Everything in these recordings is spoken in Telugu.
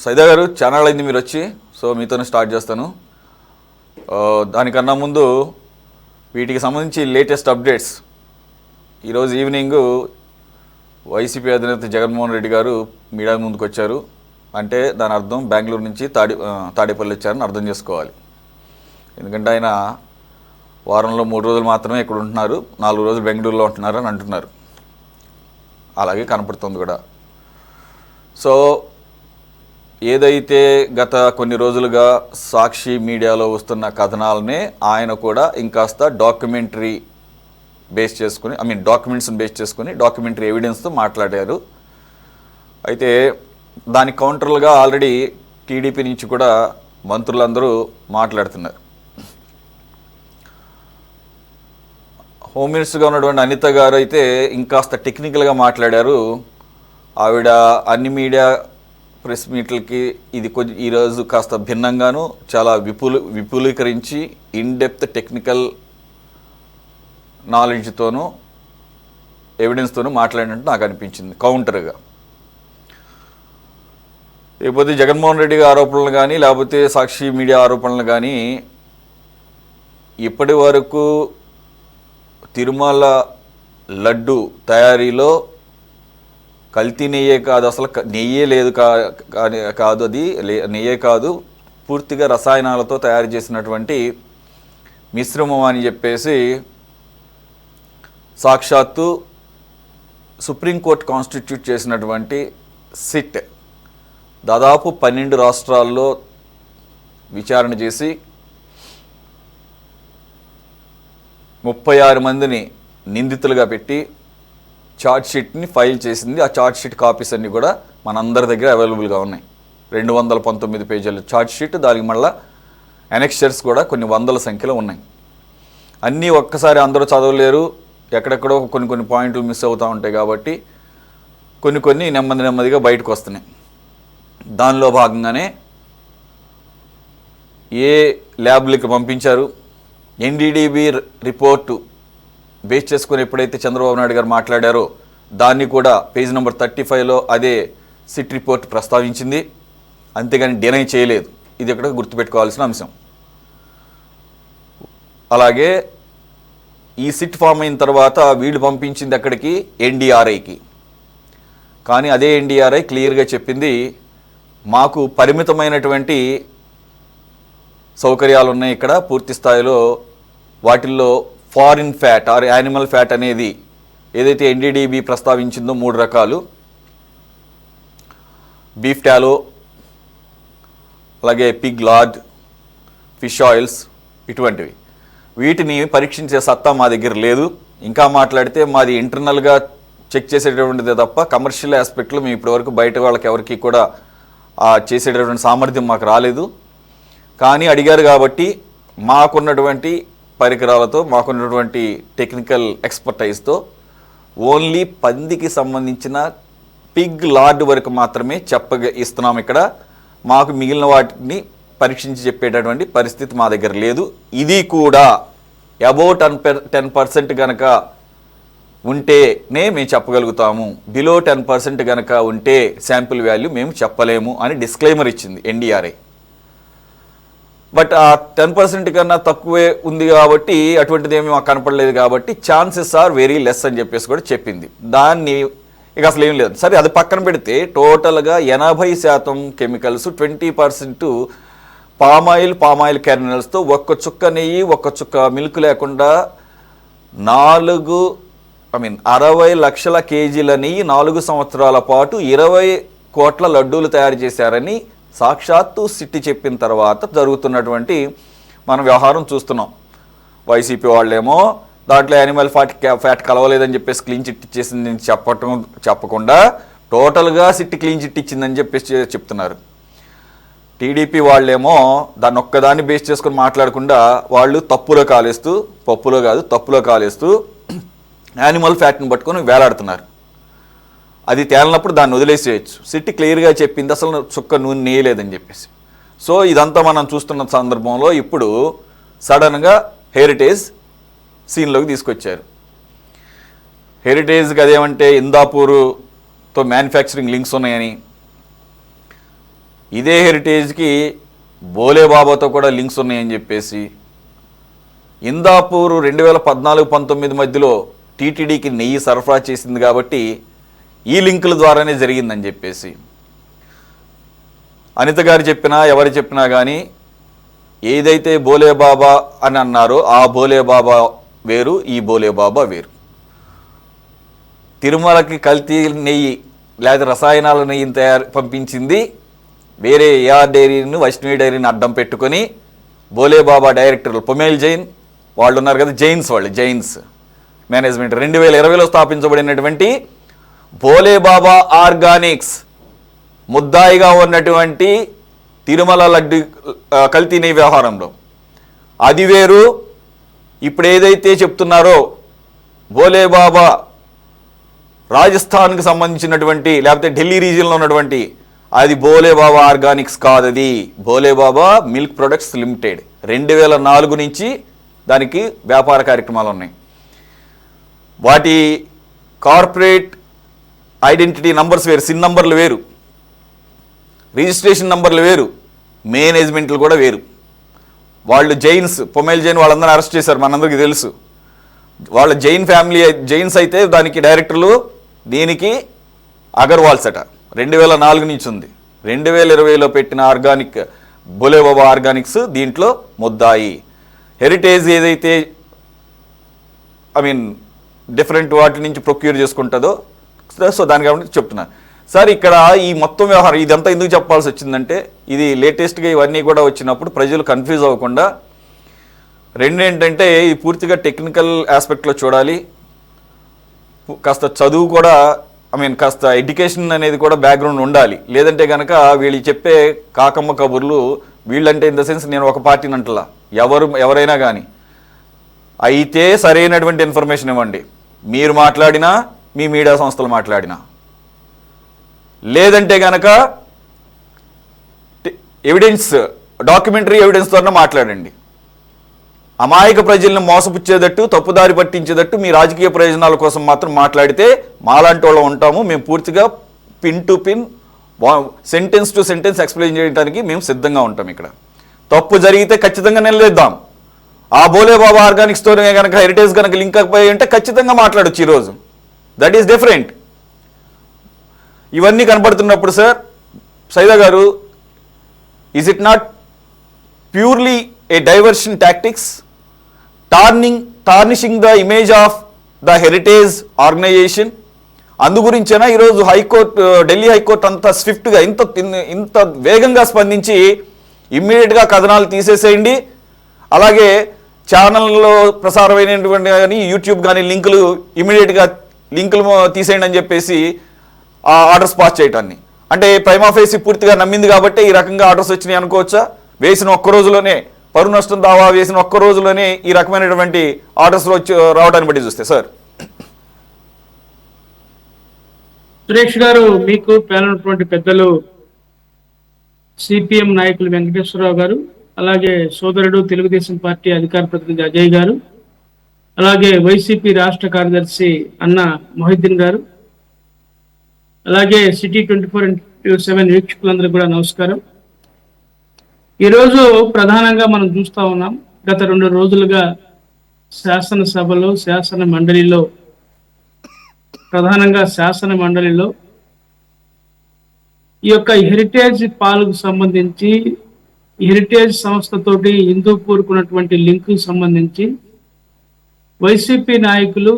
సైదా గారు ఛానల్ అయింది మీరు వచ్చి, సో మీతోనే స్టార్ట్ చేస్తాను. దానికన్నా ముందు వీటికి సంబంధించి లేటెస్ట్ అప్డేట్స్. ఈరోజు ఈవినింగ్ వైసీపీ అధినేత జగన్మోహన్ రెడ్డి గారు మీడియా ముందుకు వచ్చారు. అంటే దాని అర్థం బెంగళూరు నుంచి తాడేపల్లి వచ్చారని అర్థం చేసుకోవాలి. ఎందుకంటే ఆయన వారంలో 3 రోజులు మాత్రమే ఇక్కడ ఉంటున్నారు, 4 రోజులు బెంగళూరులో ఉంటున్నారు అని అంటున్నారు. అలాగే కనపడుతుంది కూడా. సో ఏదైతే గత కొన్ని రోజులుగా సాక్షి మీడియాలో వస్తున్న కథనాలనే ఆయన కూడా ఇంకాస్త డాక్యుమెంటరీ బేస్ చేసుకుని, డాక్యుమెంట్స్ని బేస్ చేసుకుని డాక్యుమెంటరీ ఎవిడెన్స్తో మాట్లాడారు. అయితే దానికి కౌంటర్లుగా ఆల్రెడీ టీడీపీ నుంచి కూడా మంత్రులందరూ మాట్లాడుతున్నారు. హోమ్ మినిస్టర్గా ఉన్నటువంటి అనిత గారు అయితే ఇంకాస్త టెక్నికల్గా మాట్లాడారు. ఆవిడ అన్ని మీడియా ప్రెస్ మీట్లకి ఇది కొంచెం ఈరోజు కాస్త భిన్నంగాను చాలా విపులీకరించి ఇన్డెప్త్ టెక్నికల్ నాలెడ్జ్తోనూ ఎవిడెన్స్తోనూ మాట్లాడినట్టు నాకు అనిపించింది కౌంటర్గా. లేకపోతే జగన్మోహన్ రెడ్డి ఆరోపణలు కానీ లేకపోతే సాక్షి మీడియా ఆరోపణలు కానీ ఇప్పటి వరకు తిరుమల లడ్డు తయారీలో కల్తీ నెయ్యే కాదు, అసలు నెయ్యే లేదు కాదు, అది నెయ్యే కాదు, పూర్తిగా రసాయనాలతో తయారు చేసినటువంటి మిశ్రమం అని చెప్పేసి సాక్షాత్తు సుప్రీంకోర్టు కాన్స్టిట్యూట్ చేసినటువంటి సిట్ దాదాపు 12 రాష్ట్రాల్లో విచారణ చేసి 36 మందిని నిందితులుగా పెట్టి ఛార్జ్షీట్ని ఫైల్ చేసింది. ఆ ఛార్జ్షీట్ కాపీస్ అన్నీ కూడా మనందరి దగ్గర అవైలబుల్గా ఉన్నాయి. 219 పేజీల ఛార్జ్షీట్, దానికి మళ్ళీ ఎనెక్స్చర్స్ కూడా కొన్ని వందల సంఖ్యలో ఉన్నాయి. అన్నీ ఒక్కసారి అందరూ చదవలేరు, ఎక్కడెక్కడో కొన్ని పాయింట్లు మిస్ అవుతూ ఉంటాయి. కాబట్టి కొన్ని నెమ్మదిగా బయటకు వస్తున్నాయి. దానిలో భాగంగానే ఏ ల్యాబ్లకి పంపించారు, ఎన్డీడీబీ రిపోర్టు బేస్ చేసుకుని ఎప్పుడైతే చంద్రబాబు నాయుడు గారు మాట్లాడారో దాన్ని కూడా పేజ్ నెంబర్ 35లో అదే సిట్ రిపోర్ట్ ప్రస్తావించింది. అంతేగాని డినై చేయలేదు. ఇది ఇక్కడ గుర్తుపెట్టుకోవాల్సిన అంశం. అలాగే ఈ సిట్ ఫామ్ అయిన తర్వాత వీళ్ళు పంపించింది ఎక్కడికి, ఎన్డీఆర్ఐకి. కానీ అదే ఎన్డీఆర్ఐ క్లియర్గా చెప్పింది, మాకు పరిమితమైనటువంటి సౌకర్యాలు ఉన్నాయి ఇక్కడ, పూర్తి స్థాయిలో వాటిల్లో foreign fat or animal fat అనేది ఏదైతే ఎన్డీడీబీ ప్రస్తావించిందో 3 రకాలు, బీఫ్ టాలో, అలాగే పిగ్ లార్డ్, ఫిష్ ఆయిల్స్, ఇటువంటివి. వీటిని పరీక్షించే సత్తా మా దగ్గర లేదు. ఇంకా మాట్లాడితే మాది ఇంటర్నల్గా చెక్ చేసేటటువంటిదే తప్ప కమర్షియల్ ఆస్పెక్ట్లో మేము ఇప్పటివరకు బయట వాళ్ళకి ఎవరికి కూడా చేసేటటువంటి సామర్థ్యం మాకు రాలేదు. కానీ అడిగారు కాబట్టి మాకున్నటువంటి పరికరాలతో, మాకున్నటువంటి టెక్నికల్ ఎక్స్పర్టైజ్తో ఓన్లీ పందికి సంబంధించిన పిగ్ లార్డ్ వరకు మాత్రమే ఇస్తున్నాం ఇక్కడ. మాకు మిగిలిన వాటిని పరీక్షించి చెప్పేటటువంటి పరిస్థితి మా దగ్గర లేదు. ఇది కూడా అబౌట్ 10% కనుక ఉంటేనే మేము చెప్పగలుగుతాము, బిలో 10% కనుక ఉంటే శాంపిల్ వాల్యూ మేము చెప్పలేము అని డిస్క్లైమర్ ఇచ్చింది ఎన్డీఆర్ఐ. బట్ ఆ 10% కన్నా తక్కువే ఉంది కాబట్టి అటువంటిది ఏమీ మాకు కనపడలేదు కాబట్టి ఛాన్సెస్ ఆర్ వెరీ లెస్ అని చెప్పేసి కూడా చెప్పింది. దాన్ని ఇక అసలు ఏం లేదు. సరే, అది పక్కన పెడితే టోటల్గా 80% కెమికల్స్, 20% పామాయిల్ కెర్నల్స్తో ఒక్క చుక్క నెయ్యి, ఒక్క చుక్క మిల్క్ లేకుండా 60 లక్షల కేజీల నెయ్యి 4 సంవత్సరాల పాటు 20 కోట్ల లడ్డూలు తయారు చేశారని సాక్షాత్తు సిట్టి చెప్పిన తర్వాత జరుగుతున్నటువంటి మనం వ్యవహారం చూస్తున్నాం. వైసీపీ వాళ్ళేమో దాంట్లో యానిమల్ ఫ్యాట్ కలవలేదని చెప్పేసి క్లీన్ చిట్ ఇచ్చేసింది చెప్పకుండా టోటల్గా సిట్టి క్లీన్ చిట్ ఇచ్చిందని చెప్పేసి చెప్తున్నారు. టీడీపీ వాళ్ళేమో దాన్ని ఒక్కదాన్ని బేస్ చేసుకొని మాట్లాడకుండా వాళ్ళు తప్పులో కాలేస్తూ యానిమల్ ఫ్యాట్ని పట్టుకొని వేలాడుతున్నారు. అది తేలినప్పుడు దాన్ని వదిలేసేయచ్చు. సిట్టి క్లియర్గా చెప్పింది అసలు చుక్క నూనె నేయలేదని చెప్పేసి. సో ఇదంతా మనం చూస్తున్న సందర్భంలో ఇప్పుడు సడన్గా హెరిటేజ్ సీన్లోకి తీసుకొచ్చారు. హెరిటేజ్కి అదేమంటే ఇందాపూర్తో మ్యానుఫ్యాక్చరింగ్ లింక్స్ ఉన్నాయని, ఇదే హెరిటేజ్కి బోలేబాబాతో కూడా లింక్స్ ఉన్నాయని చెప్పేసి, ఇందాపూర్ 2014-19 మధ్యలో టీటీడీకి నెయ్యి సరఫరా చేసింది కాబట్టి ఈ లింకుల ద్వారానే జరిగిందని చెప్పేసి అనిత గారు చెప్పినా ఎవరు చెప్పినా కానీ ఏదైతే బోలేబాబా అని అన్నారో ఆ బోలేబాబా వేరు, ఈ బోలేబాబా వేరు. తిరుమలకి కల్తీ నెయ్యి లేదా రసాయనాల నెయ్యిని పంపించింది వేరే ఏఆర్ డైరీని, వైష్ణవి డైరీని అడ్డం పెట్టుకొని బోలేబాబా డైరెక్టర్లు పొమేల్ జైన్ వాళ్ళు ఉన్నారు కదా, జైన్స్ మేనేజ్మెంట్ 2020లో స్థాపించబడినటువంటి బోలేబాబా ఆర్గానిక్స్ ముద్దాయిగా ఉన్నటువంటి తిరుమల లడ్డు కల్తీ నెయ్యి వ్యవహారంలో అది వేరు. ఇప్పుడు ఏదైతే చెప్తున్నారో బోలేబాబా రాజస్థాన్కి సంబంధించినటువంటి లేకపోతే ఢిల్లీ రీజియన్లో ఉన్నటువంటి అది బోలేబాబా ఆర్గానిక్స్ కాదు, అది బోలేబాబా మిల్క్ ప్రొడక్ట్స్ లిమిటెడ్. 2004 నుంచి దానికి వ్యాపార కార్యక్రమాలు ఉన్నాయి. వాటి కార్పొరేట్ ఐడెంటిటీ నంబర్స్ వేరు, సిన్ నంబర్లు వేరు, రిజిస్ట్రేషన్ నంబర్లు వేరు, మేనేజ్మెంట్లు కూడా వేరు. వాళ్ళు పొమేల్ జైన్ వాళ్ళందరూ అరెస్ట్ చేశారు, మనందరికీ తెలుసు. వాళ్ళ జైన్స్ అయితే దానికి డైరెక్టర్లు, దీనికి అగర్వాల్స్ అట. 2004 నుంచి ఉంది. 2020లో పెట్టిన ఆర్గానిక్ బోలేబాబా ఆర్గానిక్స్ దీంట్లో ముద్దాయి. హెరిటేజ్ ఏదైతే డిఫరెంట్ వాటి నుంచి ప్రొక్యూర్ చేసుకుంటుందో, సో దాని కాబట్టి చెప్తున్నా సార్. ఇక్కడ ఈ మొత్తం వ్యవహారం ఇదంతా ఎందుకు చెప్పాల్సి వచ్చిందంటే, ఇది లేటెస్ట్గా ఇవన్నీ కూడా వచ్చినప్పుడు ప్రజలు కన్ఫ్యూజ్ అవ్వకుండా, ఏంటంటే ఇది పూర్తిగా టెక్నికల్ ఆస్పెక్ట్లో చూడాలి. కాస్త చదువు కూడా కాస్త ఎడ్యుకేషన్ అనేది కూడా బ్యాక్గ్రౌండ్ ఉండాలి. లేదంటే కనుక వీళ్ళు చెప్పే కాకమ్మ కబుర్లు, వీళ్ళంటే ఇన్ ద సెన్స్ నేను ఒక పార్టీని అంటలా, ఎవరైనా కానీ అయితే సరైనటువంటి ఇన్ఫర్మేషన్ ఇవ్వండి. మీరు మాట్లాడినా, మీ మీడియా సంస్థలు మాట్లాడినా, లేదంటే కనుక ఎవిడెన్స్, డాక్యుమెంటరీ ఎవిడెన్స్ ద్వారా మాట్లాడండి. అమాయక ప్రజలను మోసపుచ్చేటట్టు, తప్పుదారి పట్టించేటట్టు మీ రాజకీయ ప్రయోజనాల కోసం మాత్రం మాట్లాడితే మాలాంటి వాళ్ళు ఉంటాము. మేము పూర్తిగా pin to pin, sentence to sentence explain చేయడానికి మేము సిద్ధంగా ఉంటాం. ఇక్కడ తప్పు జరిగితే ఖచ్చితంగా నిలదీద్దాం. ఆ బోలేబాబా ఆర్గానిక్స్తో కనుక హెరిటేజ్ కనుక లింక్ అయిపోయి ఉంటే ఖచ్చితంగా మాట్లాడొచ్చు ఈరోజు. That is different. ఇవన్నీ కనపడుతున్నప్పుడు సార్ సైదా గారు, is it not purely a diversion tactics, tarnishing the image of the heritage organization? అందు గురించేనా ఈరోజు హైకోర్టు, ఢిల్లీ హైకోర్టు అంత స్విఫ్ట్గా ఇంత వేగంగా స్పందించి ఇమ్మీడియట్గా కథనాలు తీసేసేయండి, అలాగే ఛానల్లో ప్రసారమైనటువంటి కానీ యూట్యూబ్ కానీ ఇమ్మీడియట్గా లింకులు తీసేయండి అని చెప్పేసి ఆ ఆర్డర్స్ పాస్ చేయటాన్ని? అంటే ప్రైమా ఫేసి పూర్తిగా నమ్మింది కాబట్టి ఈ రకంగా ఆర్డర్స్ వచ్చినాయి అనుకోవచ్చా? వేసిన ఒక్క రోజులోనే, పరువు నష్టం దావా వేసిన ఒక్క రోజులోనే ఈ రకమైనటువంటి ఆర్డర్స్ రావడాన్ని బట్టి చూస్తే సార్. సురేష్ గారు, మీకు పేర్కొన్నటువంటి పెద్దలు సిపిఎం నాయకులు వెంకటేశ్వరరావు గారు, అలాగే సోదరుడు తెలుగుదేశం పార్టీ అధికార ప్రతినిధి అజయ్ గారు, అలాగే వైసీపీ రాష్ట్ర కార్యదర్శి అన్న మొహిద్దీన్ గారు, అలాగే సిటీ 24/7 వీక్షకులందరూ కూడా నమస్కారం. ఈరోజు ప్రధానంగా మనం చూస్తూ ఉన్నాం, గత 2 రోజులుగా శాసనసభలో, శాసన మండలిలో, ప్రధానంగా శాసన మండలిలో ఈ యొక్క హెరిటేజ్ పాలకు సంబంధించి, హెరిటేజ్ సంస్థతోటి హిందూపూర్కున్నటువంటి లింకు సంబంధించి వైసీపీ నాయకులు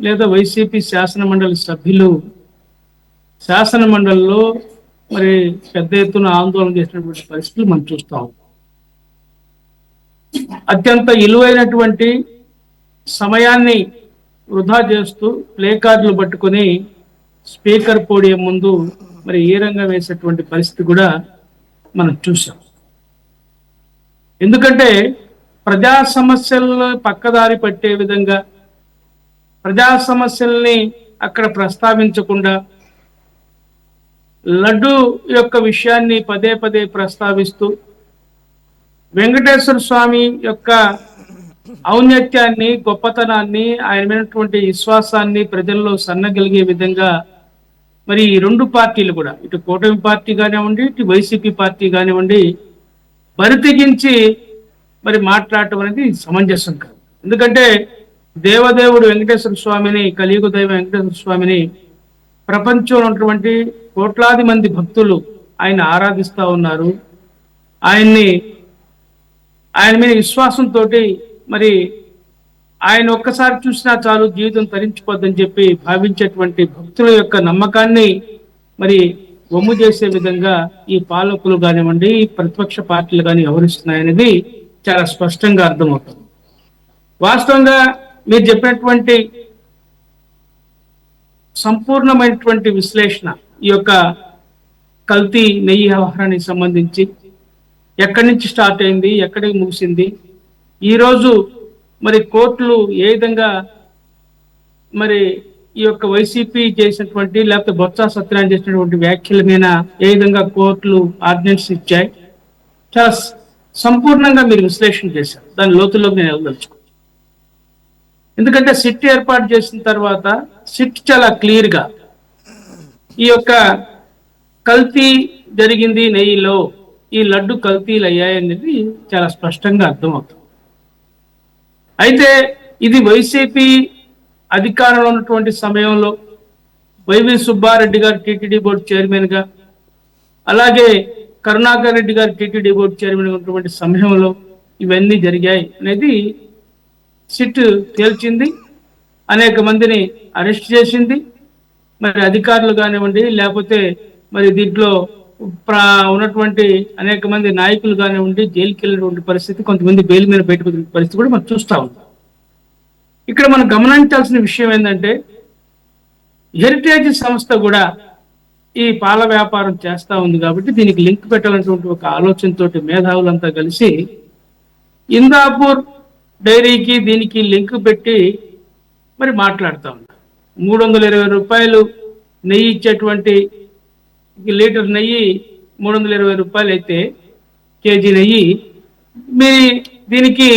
లేదా వైసీపీ శాసన మండలి సభ్యులు శాసన మండలిలో మరి పెద్ద ఎత్తున ఆందోళన చేసినటువంటి పరిస్థితులు మనం చూస్తాం. అత్యంత విలువైనటువంటి సమయాన్ని వృధా చేస్తూ ప్లే కార్డులు పట్టుకొని స్పీకర్ పోడియం ముందు మరి ఏ రంగం వేసేటువంటి పరిస్థితి కూడా మనం చూసాం. ఎందుకంటే ప్రజా సమస్యలను పక్కదారి పట్టే విధంగా, ప్రజా సమస్యల్ని అక్కడ ప్రస్తావించకుండా, లడ్డు యొక్క విషయాన్ని పదే పదే ప్రస్తావిస్తూ వెంకటేశ్వర స్వామి యొక్క ఔన్నత్యాన్ని, గొప్పతనాన్ని, ఆయనమైనటువంటి విశ్వాసాన్ని ప్రజల్లో సన్నగలిగే విధంగా మరి ఈ రెండు పార్టీలు కూడా, ఇటు కూటమి పార్టీ కానివ్వండి, ఇటు వైసీపీ పార్టీ కానివ్వండి, బరితెగించి మరి మాట్లాడటం అనేది సమంజసం కాదు. ఎందుకంటే దేవదేవుడు వెంకటేశ్వర స్వామిని, కలియుగ దైవం వెంకటేశ్వర స్వామిని ప్రపంచంలో ఉన్నటువంటి కోట్లాది మంది భక్తులు ఆయన ఆరాధిస్తూ ఉన్నారు. ఆయన మీద విశ్వాసంతో మరి ఆయన ఒక్కసారి చూసినా చాలు జీవితం తరించిపోద్దని చెప్పి భావించేటువంటి భక్తుల యొక్క నమ్మకాన్ని మరి వమ్ము చేసే విధంగా ఈ పాలకులు కానివ్వండి, ప్రతిపక్ష పార్టీలు కానీ వ్యవహరిస్తున్నాయనేది చాలా స్పష్టంగా అర్థమవుతుంది. వాస్తవంగా మీరు చెప్పినటువంటి సంపూర్ణమైనటువంటి విశ్లేషణ ఈ యొక్క కల్తీ నెయ్యి వ్యవహారానికి సంబంధించి ఎక్కడి నుంచి స్టార్ట్ అయింది, ఎక్కడికి ముగిసింది, ఈరోజు మరి కోర్టులు ఏ విధంగా మరి ఈ యొక్క వైసీపీ చేసినటువంటి లేకపోతే బొత్స సత్యనారాయణ చేసినటువంటి వ్యాఖ్యల మీద ఏ విధంగా కోర్టులు ఆర్డినెన్స్ ఇచ్చాయి, చాలా సంపూర్ణంగా మీరు విశ్లేషణ చేశారు. దాని లోతుల్లోకి నేను వెళ్ళదలుచుకోవచ్చు. ఎందుకంటే సిట్ ఏర్పాటు చేసిన తర్వాత సిట్ చాలా క్లియర్గా ఈ యొక్క కల్తీ జరిగింది నెయ్యిలో, ఈ లడ్డు కల్తీలు అయ్యాయనేది చాలా స్పష్టంగా అర్థమవుతుంది. అయితే ఇది వైసీపీ అధికారంలో ఉన్నటువంటి సమయంలో వైవి సుబ్బారెడ్డి గారు టీటీడీ బోర్డు చైర్మన్ గా, అలాగే కరుణాకర్ రెడ్డి గారు టీటీడీ బోర్డు చైర్మన్ ఉన్నటువంటి సమయంలో ఇవన్నీ జరిగాయి అనేది సిట్ తేల్చింది. అనేక మందిని అరెస్ట్ చేసింది. మరి అధికారులు కానివ్వండి, లేకపోతే మరి దీంట్లో ఉన్నటువంటి అనేక మంది నాయకులు కానివ్వండి జైలుకి వెళ్ళినటువంటి పరిస్థితి, కొంతమంది బెయిల్ మీద బయటకు పరిస్థితి కూడా మనం చూస్తూ ఉంటాం. ఇక్కడ మనం గమనించాల్సిన విషయం ఏంటంటే, హెరిటేజ్ సంస్థ కూడా ఈ పాల వ్యాపారం చేస్తూ ఉంది కాబట్టి దీనికి లింక్ పెట్టాలన్నటువంటి ఒక ఆలోచనతో మేధావులంతా కలిసి ఇందాపూర్ డైరీకి దీనికి లింక్ పెట్టి మరి మాట్లాడుతూ ఉన్నారు. 320 రూపాయలు నెయ్యి ఇచ్చేటువంటి లీటర్ నెయ్యి 320 రూపాయలు అయితే కేజీ నెయ్యి, మీరు దీనికి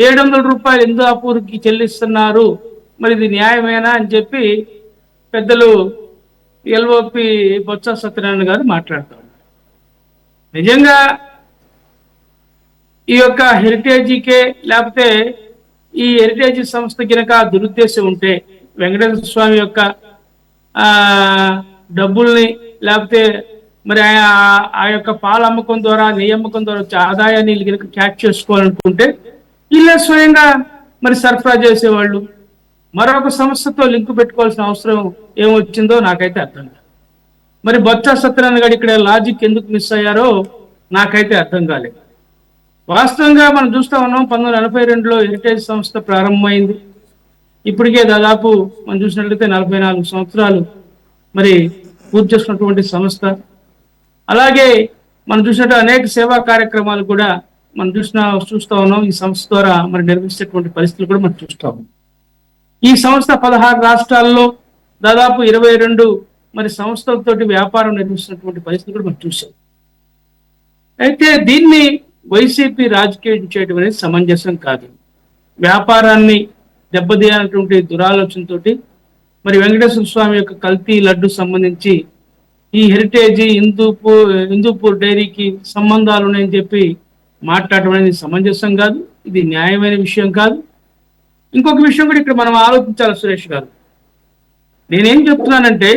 700 రూపాయలు ఇందాపూర్కి చెల్లిస్తున్నారు, మరి ఇది న్యాయమేనా అని చెప్పి పెద్దలు ఎల్ఓపి బొత్స సత్యనారాయణ గారు మాట్లాడుతూ ఉన్నారు. నిజంగా ఈ యొక్క హెరిటేజీకే లేకపోతే ఈ హెరిటేజ్ సంస్థ కినక దురుద్దేశం ఉంటే వెంకటేశ్వర స్వామి యొక్క డబ్బుల్ని లేకపోతే మరి ఆ యొక్క పాల అమ్మకం ద్వారా, నెయ్యి అమ్మకం ద్వారా వచ్చే ఆదాయాన్ని కనుక క్యాచ్ చేసుకోవాలనుకుంటే వీళ్ళే స్వయంగా మరి సరఫరా చేసేవాళ్ళు. మరొక సంస్థతో లింక్ పెట్టుకోవాల్సిన అవసరం ఏమొచ్చిందో నాకైతే అర్థం కాదు. మరి బొత్స సత్యనారాయణ గారు ఇక్కడ లాజిక్ ఎందుకు మిస్ అయ్యారో నాకైతే అర్థం కాలేదు. వాస్తవంగా మనం చూస్తా ఉన్నాం, 1982లో హెరిటేజ్ సంస్థ ప్రారంభమైంది. ఇప్పటికే దాదాపు మనం చూసినట్లయితే 44 సంవత్సరాలు మరి పూర్తి చేసినటువంటి సంస్థ. అలాగే మనం చూసినట్టు అనేక సేవా కార్యక్రమాలు కూడా మనం చూస్తూ ఉన్నాం. ఈ సంస్థ ద్వారా మరి నిర్వహించేటువంటి పరిస్థితులు కూడా మనం చూస్తా ఉన్నాం. ఈ సంస్థ 16 రాష్ట్రాల్లో దాదాపు 22 మరి సంస్థలతోటి వ్యాపారం నిర్వహిస్తున్నటువంటి పరిస్థితులు కూడా మనం చూసాం. అయితే దీన్ని వైసీపీ రాజకీయం చేయడం అనేది సమంజసం కాదు. వ్యాపారాన్ని దెబ్బతీయాలన్నటువంటి దురాలోచనతో మరి వెంకటేశ్వర స్వామి యొక్క కల్తీ లడ్డు సంబంధించి ఈ హెరిటేజీ హిందూపూర్ డైరీకి సంబంధాలు ఉన్నాయని చెప్పి మాట్లాడడం అనేది సమంజసం కాదు. ఇది న్యాయమైన విషయం కాదు. ఇంకొక విషయం కూడా ఇక్కడ మనం ఆలోచించాలి సురేష్ గారు. నేనేం చెప్తున్నానంటే,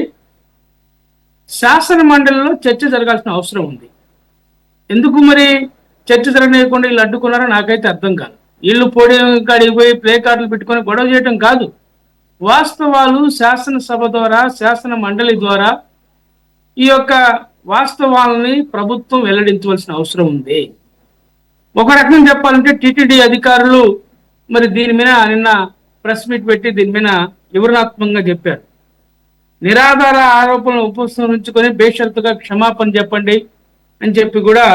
శాసన మండలిలో చర్చ జరగాల్సిన అవసరం ఉంది. ఎందుకు మరి చర్చ జరగనీయకుండా వీళ్ళు అడ్డుకున్నారో నాకైతే అర్థం కాదు. వీళ్ళు పోడియం కాడికి పోయి ప్లే కార్డులు పెట్టుకొని గొడవ చేయడం కాదు. వాస్తవాలు శాసనసభ ద్వారా, శాసన మండలి ద్వారా ఈ యొక్క వాస్తవాలని ప్రభుత్వం వెల్లడించవలసిన అవసరం ఉంది. ఒక రకంగా చెప్పాలంటే టీటీడీ అధికారులు మరి దీని మీద నిన్న ప్రెస్ మీట్ పెట్టి దీని మీద వివరణాత్మకంగా చెప్పారు. నిరాధార ఆరోపణలు ఉపసంహరించుకొని బేషరతుగా క్షమాపణ చెప్పండి అని చెప్పి కూడా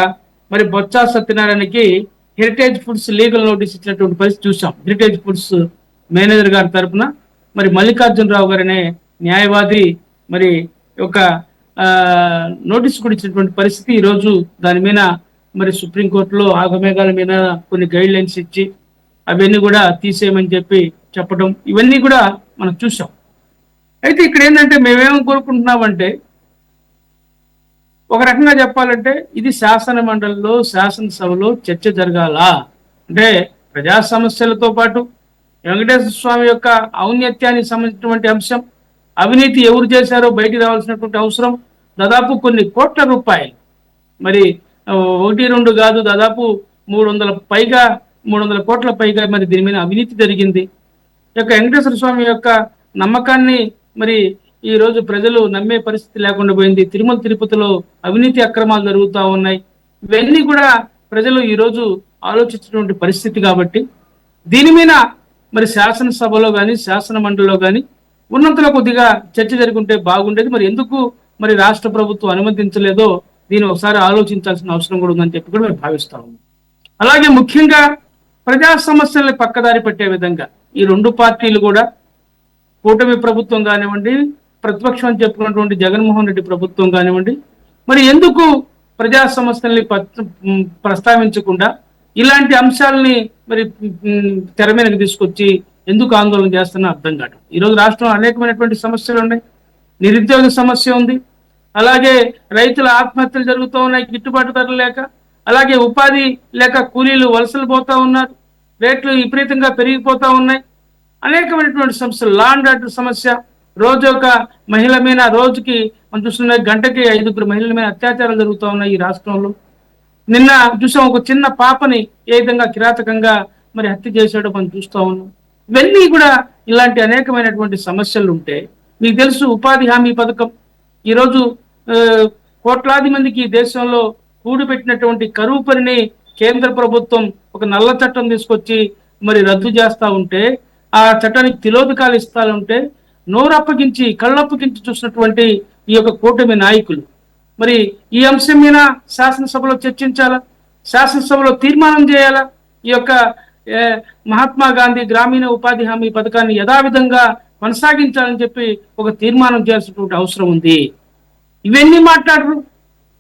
మరి బొత్స సత్యనారాయణకి హెరిటేజ్ ఫుడ్స్ లీగల్ నోటీస్ ఇచ్చినటువంటి పరిస్థితి చూసాం. హెరిటేజ్ ఫుడ్స్ మేనేజర్ గారి తరఫున మరి మల్లికార్జునరావు గారనే న్యాయవాది మరి ఒక నోటీస్ కూడా ఇచ్చినటువంటి పరిస్థితి. ఈరోజు దాని మీద మరి సుప్రీంకోర్టులో ఆగమేఘాల మీద కొన్ని గైడ్ లైన్స్ ఇచ్చి అవన్నీ కూడా తీసేయమని చెప్పి చెప్పడం, ఇవన్నీ కూడా మనం చూసాం. అయితే ఇక్కడ ఏంటంటే మేమేం కోరుకుంటున్నామంటే, ఒక రకంగా చెప్పాలంటే ఇది శాసన మండలిలో శాసనసభలో చర్చ జరగాల. అంటే ప్రజా సమస్యలతో పాటు వెంకటేశ్వర స్వామి యొక్క ఔన్నత్యానికి సంబంధించినటువంటి అంశం, అవినీతి ఎవరు చేశారో బయటికి రావాల్సినటువంటి అవసరం, దాదాపు కొన్ని కోట్ల రూపాయలు, మరి 1-2 కాదు, దాదాపు 300 కోట్ల పైగా మరి దీని మీద అవినీతి జరిగింది. యొక్క వెంకటేశ్వర స్వామి యొక్క నమ్మకాన్ని మరి ఈ రోజు ప్రజలు నమ్మే పరిస్థితి లేకుండా పోయింది. తిరుమల తిరుపతిలో అవినీతి అక్రమాలు జరుగుతూ ఉన్నాయి. ఇవన్నీ కూడా ప్రజలు ఈ రోజు ఆలోచించినటువంటి పరిస్థితి. కాబట్టి దీని మీద మరి శాసనసభలో కానీ శాసన మండలిలో కానీ ఉన్నంతలో కొద్దిగా చర్చ జరుగుంటే బాగుండేది. మరి ఎందుకు మరి రాష్ట్ర ప్రభుత్వం అనుమతించలేదో దీన్ని ఒకసారి ఆలోచించాల్సిన అవసరం కూడా ఉందని చెప్పి కూడా మేము భావిస్తా ఉన్నాం. అలాగే ముఖ్యంగా ప్రజా సమస్యల్ని పక్కదారి పెట్టే విధంగా ఈ రెండు పార్టీలు కూడా, కూటమి ప్రభుత్వం కానివ్వండి, ప్రతిపక్షం అని చెప్పుకున్నటువంటి జగన్మోహన్ రెడ్డి ప్రభుత్వం కానివ్వండి, మరి ఎందుకు ప్రజా సమస్యల్ని ప్రస్తావించకుండా ఇలాంటి అంశాలని మరి తెర మీదకి తీసుకొచ్చి ఎందుకు ఆందోళన చేస్తున్నా అర్థం కాదు. ఈరోజు రాష్ట్రంలో అనేకమైనటువంటి సమస్యలు ఉన్నాయి. నిరుద్యోగ సమస్య ఉంది, అలాగే రైతుల ఆత్మహత్యలు జరుగుతూ ఉన్నాయి గిట్టుబాటు ధరలు లేక, అలాగే ఉపాధి లేక కూలీలు వలసలు పోతా ఉన్నారు, రేట్లు విపరీతంగా పెరిగిపోతా ఉన్నాయి, అనేకమైనటువంటి సమస్యలు, లా అండ్ ఆర్డర్ సమస్య, రోజు ఒక మహిళ మీద, రోజుకి మనం చూస్తున్న గంటకి 5 మహిళల మీద అత్యాచారాలు జరుగుతూ ఉన్నాయి ఈ రాష్ట్రంలో. నిన్న చూసాం, ఒక చిన్న పాపని ఏ విధంగా కిరాతకంగా మరి హత్య చేశాడో మనం చూస్తూ ఉన్నాం. ఇవన్నీ కూడా ఇలాంటి అనేకమైనటువంటి సమస్యలు ఉంటే, మీకు తెలుసు ఉపాధి హామీ పథకం ఈరోజు కోట్లాది మందికి దేశంలో కూడిపెట్టినటువంటి కరువు పనిని కేంద్ర ప్రభుత్వం ఒక నల్ల చట్టం తీసుకొచ్చి మరి రద్దు చేస్తా ఉంటే, ఆ చట్టానికి తిలోదకాలు ఇస్తా ఉంటే నోరప్పగించి కళ్ళప్పగించి చూసినటువంటి ఈ యొక్క కూటమి నాయకులు మరి ఈ అంశం మీద శాసనసభలో చర్చించాలా, శాసనసభలో తీర్మానం చేయాలా, ఈ యొక్క మహాత్మా గాంధీ గ్రామీణ ఉపాధి హామీ పథకాన్ని యథావిధంగా కొనసాగించాలని చెప్పి ఒక తీర్మానం చేయాల్సినటువంటి అవసరం ఉంది. ఇవన్నీ మాట్లాడరు.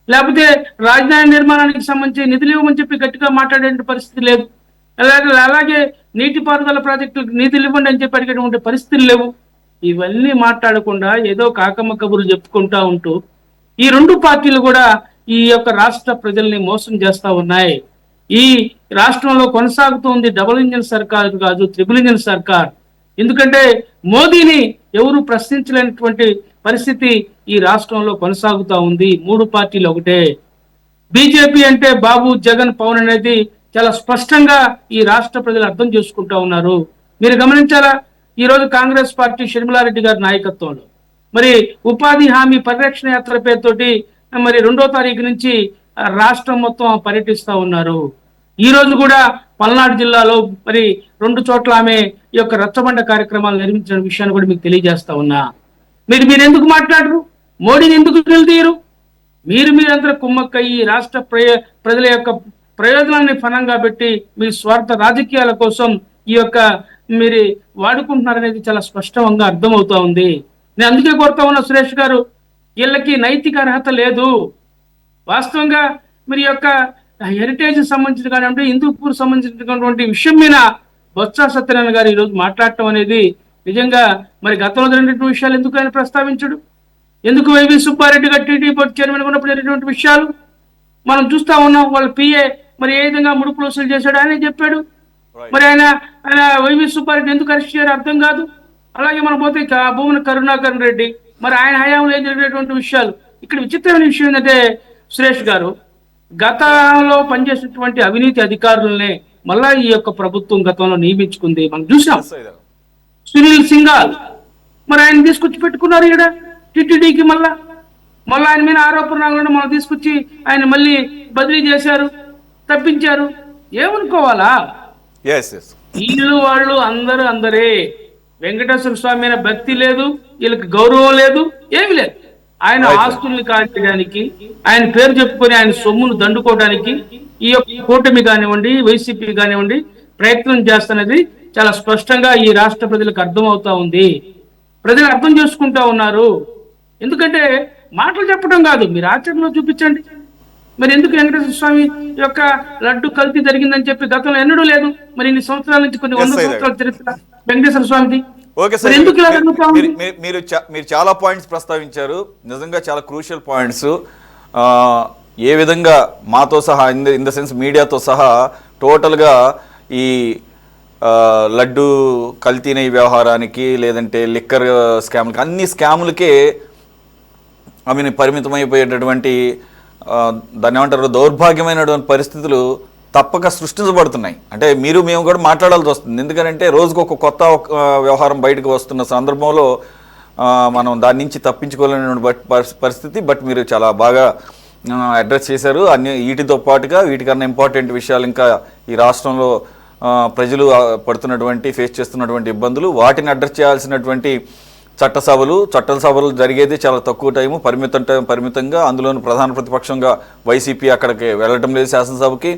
లేకపోతే రాజధాని నిర్మాణానికి సంబంధించి నిధులు ఇవ్వమని చెప్పి గట్టిగా మాట్లాడే పరిస్థితి లేదు. అలాగే నీటిపారుదల ప్రాజెక్టులకు నిధులు ఇవ్వండి అని చెప్పి అడిగేటువంటి పరిస్థితులు లేవు. ఇవన్నీ మాట్లాడకుండా ఏదో కాకమ్మ కబుర్లు చెప్పుకుంటా ఉంటూ ఈ రెండు పార్టీలు కూడా ఈ యొక్క రాష్ట్ర ప్రజల్ని మోసం చేస్తా ఉన్నాయి. ఈ రాష్ట్రంలో కొనసాగుతుంది డబుల్ ఇంజిన్ సర్కార్ కాదు, ట్రిపుల్ ఇంజిన్ సర్కార్. ఎందుకంటే మోదీని ఎవరు ప్రశ్నించలేనటువంటి పరిస్థితి ఈ రాష్ట్రంలో కొనసాగుతా ఉంది. 3 పార్టీలు ఒకటే. బీజేపీ అంటే బాబు, జగన్, పవన్ అనేది చాలా స్పష్టంగా ఈ రాష్ట్ర ప్రజలు అర్థం చేసుకుంటా ఉన్నారు. మీరు గమనించాలా, ఈ రోజు కాంగ్రెస్ పార్టీ షర్మిలారెడ్డి గారి నాయకత్వంలో మరి ఉపాధి హామీ పరిరక్షణ యాత్ర పేరుతోటి మరి 2వ తారీఖు నుంచి రాష్ట్రం మొత్తం పర్యటిస్తా ఉన్నారు. ఈ రోజు కూడా పల్నాడు జిల్లాలో మరి 2 చోట్ల ఆమె ఈ యొక్క రచ్చబండ కార్యక్రమాలు నిర్మించిన విషయాన్ని కూడా మీకు తెలియజేస్తా ఉన్నా. మీరు ఎందుకు మాట్లాడరు? మోడీని ఎందుకు నిలదీయరు? మీరంతా కుమ్మక్కయ్యి రాష్ట్ర ప్రజల యొక్క ప్రయోజనాన్ని ఫలంగా పెట్టి మీ స్వార్థ రాజకీయాల కోసం ఈ యొక్క మీరు వాడుకుంటున్నారనేది చాలా స్పష్టంగా అర్థమవుతా ఉంది. నేను అందుకే కోరుతా ఉన్నా సురేష్ గారు, వీళ్ళకి నైతిక అర్హత లేదు. వాస్తవంగా మీరు యొక్క హెరిటేజ్ సంబంధించిన కానివ్వండి, హిందూపూర్ సంబంధించినటువంటి విషయం మీద బొత్స సత్యనారాయణ గారు ఈరోజు మాట్లాడటం అనేది నిజంగా మరి గతంలో జరిగినటువంటి విషయాలు ఎందుకు ఆయన ప్రస్తావించడు? ఎందుకు వైవి సుబ్బారెడ్డి గారు టీడీ బోర్డు చైర్మన్ ఉన్నప్పుడు జరిగినటువంటి విషయాలు మనం చూస్తా ఉన్నాం. వాళ్ళ పిఏ మరి ఏ విధంగా ముడుపులు వసూలు చేశాడు ఆయనే చెప్పాడు. మరి ఆయన వైవి సుబ్బారెడ్డి ఎందుకు అరెస్ట్ చేయారు అర్థం కాదు. అలాగే మనం పోతే భూమన కరుణాకర్ రెడ్డి, మరి ఆయన హయాంలో ఏం జరిగినటువంటి విషయాలు. ఇక్కడ విచిత్రమైన విషయం ఏంటంటే సురేష్ గారు, గతంలో పనిచేసినటువంటి అవినీతి అధికారులనే మళ్ళా ఈ యొక్క ప్రభుత్వం గతంలో నియమించుకుంది. మనం చూసాం. సునీల్ సింఘాల్ మరి ఆయన తీసుకొచ్చి పెట్టుకున్నారు ఇక్కడ టిటిడికి. మళ్ళా ఆయన మీద ఆరోపణలను మనం తీసుకొచ్చి ఆయన మళ్ళీ బదిలీ చేశారు, తప్పించారు. ఏమనుకోవాలా? వీళ్ళు వాళ్ళు అందరే. వెంకటేశ్వర స్వామి మీద భక్తి లేదు, వీళ్ళకి గౌరవం లేదు, ఏమి లేదు. ఆయన ఆస్తుల్ని కాల్చడానికి, ఆయన పేరు చెప్పుకొని ఆయన సొమ్మును దండుకోవడానికి ఈ యొక్క కూటమి కానివ్వండి, వైసీపీ కానివ్వండి ప్రయత్నం చేస్తున్నది చాలా స్పష్టంగా ఈ రాష్ట్ర ప్రజలకు అర్థం అవుతా ఉంది. ప్రజలు అర్థం చేసుకుంటా ఉన్నారు. ఎందుకంటే మాటలు చెప్పడం కాదు, మీరు ఆచరణలో చూపించండి. మరి ఎందుకు వెంకటేశ్వర స్వామి యొక్క లడ్డు కల్తీ జరిగిందని చెప్పి గతంలో ఎన్నడూ లేదు. మరి ఇన్ని సంవత్సరాల నుంచి, కొన్ని 100 సంవత్సరాల చరిత్ర వెంకటేశ్వర స్వామిది. ఓకే సార్, మీరు చాలా పాయింట్స్ ప్రస్తావించారు, నిజంగా చాలా క్రూషియల్ పాయింట్స్. ఏ విధంగా మాతో సహా ఇన్ ద సెన్స్ మీడియాతో సహా టోటల్గా ఈ లడ్డు కల్తీన వ్యవహారానికి లేదంటే లిక్కర్ స్కామ్లకి అన్ని స్కాములకే ఆమెను పరిమితమైపోయేటటువంటి దాన్ని ఏమంటారు దౌర్భాగ్యమైనటువంటి పరిస్థితులు తప్పక సృష్టించబడుతున్నాయి. అంటే మేము కూడా మాట్లాడాల్సి వస్తుంది. ఎందుకంటే రోజుకు ఒక కొత్త వ్యవహారం బయటకు వస్తున్న సందర్భంలో మనం దాని నుంచి తప్పించుకోలేని పరిస్థితి. బట్ మీరు చాలా బాగా అడ్రస్ చేశారు. వీటితో పాటుగా వీటికన్నా ఇంపార్టెంట్ విషయాలు ఇంకా ఈ రాష్ట్రంలో ప్రజలు ఫేస్ చేస్తున్నటువంటి ఇబ్బందులు, వాటిని అడ్రస్ చేయాల్సినటువంటి చట్టసభలు జరిగేది చాలా తక్కువ టైము, పరిమితంగా. అందులోనూ ప్రధాన ప్రతిపక్షంగా వైసీపీ అక్కడికి వెళ్ళటం లేదు. శాసనసభకి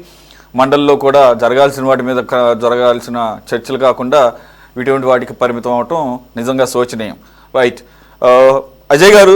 మండలిలో కూడా జరగాల్సిన వాటి మీద జరగాల్సిన చర్చలు కాకుండా ఇటువంటి వాటికి పరిమితం అవటం నిజంగా శోచనీయం. రైట్. అజయ్ గారు,